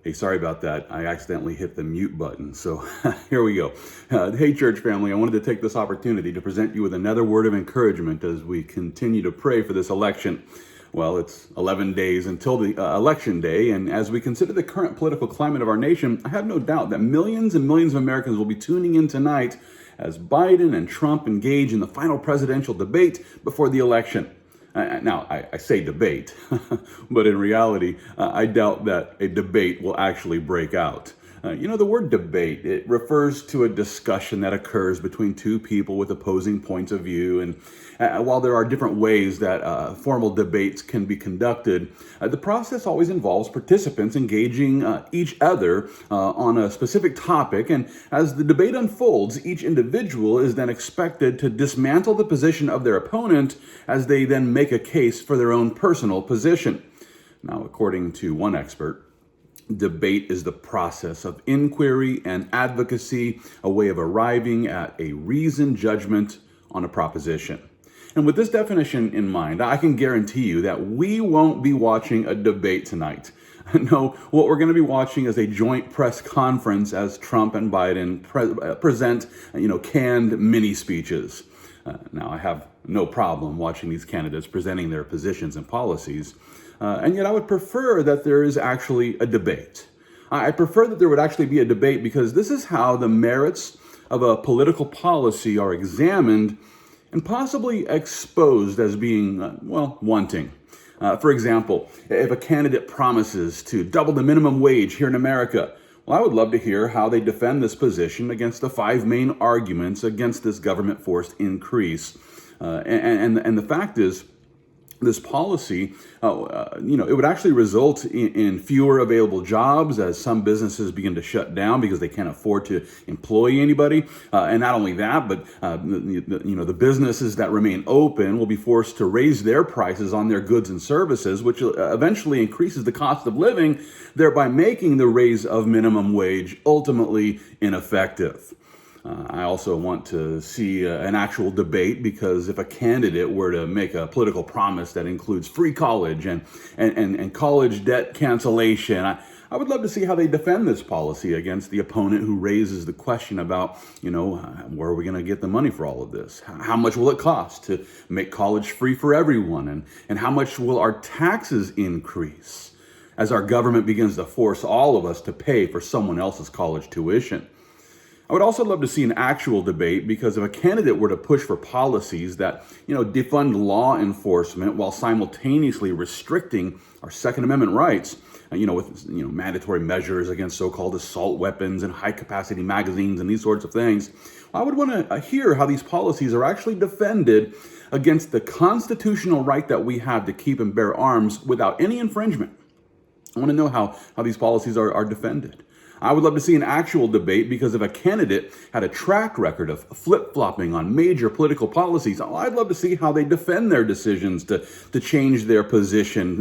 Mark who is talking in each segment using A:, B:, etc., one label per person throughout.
A: Hey, sorry about that. I accidentally hit the mute button. So here we go. Hey, church family, I wanted to take this opportunity to present you with another word of encouragement as we continue to pray for this election. Well, it's 11 days until the election day, and as we consider the current political climate of our nation, I have no doubt that millions and millions of Americans will be tuning in tonight as Biden and Trump engage in the final presidential debate before the election. Now, I say debate, but in reality, I doubt that a debate will actually break out. The word debate, it refers to a discussion that occurs between two people with opposing points of view. And while there are different ways that formal debates can be conducted, the process always involves participants engaging each other on a specific topic. And as the debate unfolds, each individual is then expected to dismantle the position of their opponent as they then make a case for their own personal position. Now, according to one expert, debate is the process of inquiry and advocacy, a way of arriving at a reasoned judgment on a proposition. And with this definition in mind, I can guarantee you that we won't be watching a debate tonight. No, what we're going to be watching is a joint press conference as Trump and Biden present, canned mini speeches. Now, I have no problem watching these candidates presenting their positions and policies. And yet I would prefer that there is actually a debate. I prefer that there would actually be a debate because this is how the merits of a political policy are examined and possibly exposed as being, wanting. For example, if a candidate promises to double the minimum wage here in America, well, I would love to hear how they defend this position against the five main arguments against this government-forced increase. And the fact is, this policy, it would actually result in fewer available jobs as some businesses begin to shut down because they can't afford to employ anybody. And not only that, but the businesses that remain open will be forced to raise their prices on their goods and services, which eventually increases the cost of living, thereby making the raise of minimum wage ultimately ineffective. I also want to see an actual debate because if a candidate were to make a political promise that includes free college and college debt cancellation, I would love to see how they defend this policy against the opponent who raises the question about, where are we going to get the money for all of this? How much will it cost to make college free for everyone? And how much will our taxes increase as our government begins to force all of us to pay for someone else's college tuition? I would also love to see an actual debate because if a candidate were to push for policies that, defund law enforcement while simultaneously restricting our Second Amendment rights, with mandatory measures against so-called assault weapons and high-capacity magazines and these sorts of things, I would want to hear how these policies are actually defended against the constitutional right that we have to keep and bear arms without any infringement. I want to know how these policies are defended. I would love to see an actual debate because if a candidate had a track record of flip-flopping on major political policies, I'd love to see how they defend their decisions to change their position,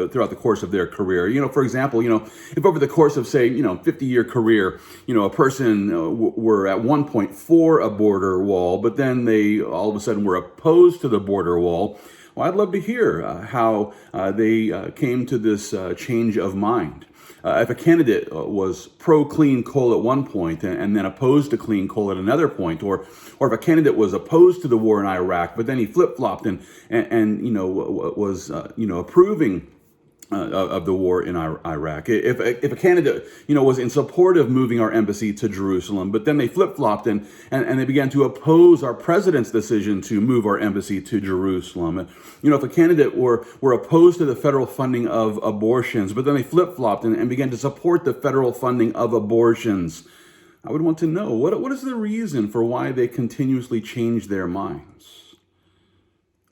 A: throughout the course of their career. For example, if over the course of, say, 50-year career, a person were at one point for a border wall, but then they all of a sudden were opposed to the border wall, well, I'd love to hear how they came to this change of mind. If a candidate was pro-clean coal at one point and then opposed to clean coal at another point, or if a candidate was opposed to the war in Iraq, but then he flip-flopped and was approving of the war in Iraq. If a candidate, was in support of moving our embassy to Jerusalem, but then they flip-flopped and they began to oppose our president's decision to move our embassy to Jerusalem. If a candidate were opposed to the federal funding of abortions, but then they flip-flopped and began to support the federal funding of abortions, I would want to know, what is the reason for why they continuously change their minds?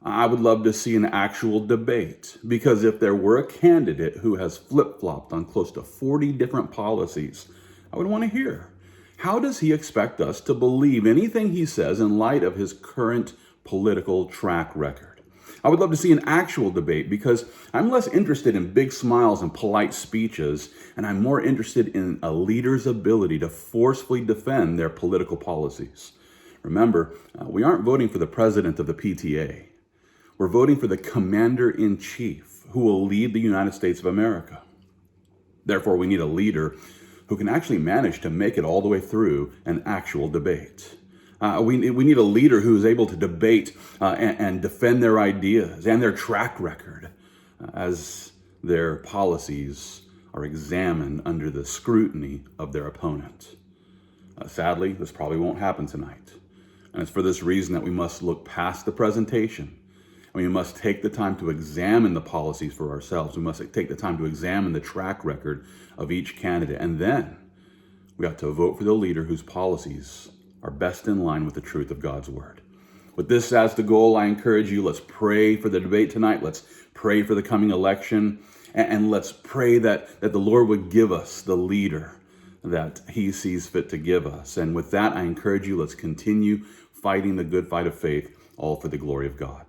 A: I would love to see an actual debate because if there were a candidate who has flip-flopped on close to 40 different policies, I would want to hear, how does he expect us to believe anything he says in light of his current political track record? I would love to see an actual debate because I'm less interested in big smiles and polite speeches, and I'm more interested in a leader's ability to forcefully defend their political policies. Remember, we aren't voting for the president of the PTA. We're voting for the commander-in-chief who will lead the United States of America. Therefore, we need a leader who can actually manage to make it all the way through an actual debate. We need a leader who is able to debate and defend their ideas and their track record as their policies are examined under the scrutiny of their opponent. Sadly, this probably won't happen tonight. And it's for this reason that we must look past the presentation. We must take the time to examine the policies for ourselves. We must take the time to examine the track record of each candidate. And then we ought to vote for the leader whose policies are best in line with the truth of God's word. With this as the goal, I encourage you, let's pray for the debate tonight. Let's pray for the coming election. And let's pray that the Lord would give us the leader that he sees fit to give us. And with that, I encourage you, let's continue fighting the good fight of faith, all for the glory of God.